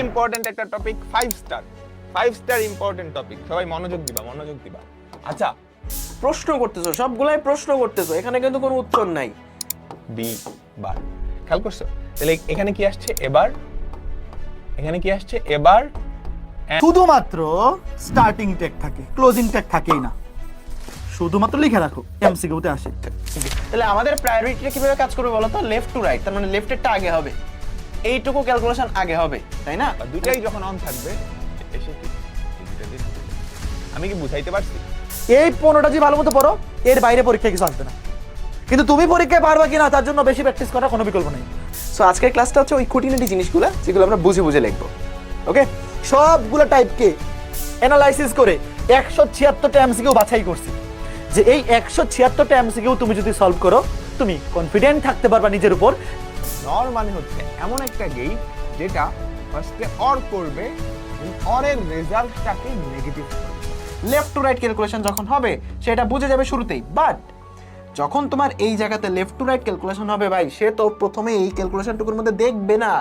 Important একটা topic, 5 star important topic. সবাই মনোযোগ দিবা। আচ্ছা, প্রশ্ন করতেছো, সবগুলাই প্রশ্ন করতেছো, এখানে কিন্তু কোনো উত্তর নাই। বি বার খেয়াল করছো? তাহলে এখানে কি আসছে এবার শুধুমাত্র স্টার্টিং ট্যাগ থাকে, ক্লোজিং ট্যাগ থাকেই না। শুধুমাত্র লিখে রাখো, এমসিকিউতে আসে। তাহলে আমাদের প্রায়োরিটিটা কিভাবে কাজ করবে বলো তো? লেফট টু রাইট, তার মানে লেফটেরটা আগে হবে, এইটুকু ক্যালকুলেশন আগে হবে, তাই না? দুটাই যখন অন থাকবে এসে কি আমি কি বুঝাইতে পারছি? এই 15টা যে ভালো মতো পড়ো, এর বাইরে পরীক্ষায় কিছু আসবে না। কিন্তু তুমি পরীক্ষায় পারবা কিনা তার জন্য বেশি প্র্যাকটিস করার কোনো বিকল্প নেই। সো আজকের ক্লাসটা হচ্ছে ওই খুঁটিনাটি জিনিসগুলো যেগুলো আমরা বুঝে বুঝে লিখবো। ওকে, সবগুলো টাইপকে অ্যানালাইসিস করে 176টা এমসিকিউ বাছাই করছি, যে এই 176টা এমসিকিউ তুমি যদি সলভ করো, তুমি কনফিডেন্ট থাকতে পারবা নিজের উপর। নর মানে হচ্ছে এমন একটা গেট যেটা ফার্স্টে অর করবে, অরের রেজাল্টটাকে নেগেটিভ করবে। লেফট টু রাইট ক্যালকুলেশন যখন হবে সেটা বুঝে যাবে শুরুতেই, বাট যখন তোমার এই জায়গাতে লেফট টু রাইট ক্যালকুলেশন হবে ভাই, সে তো প্রথমে এই ক্যালকুলেশনটুকুর মধ্যে দেখবে না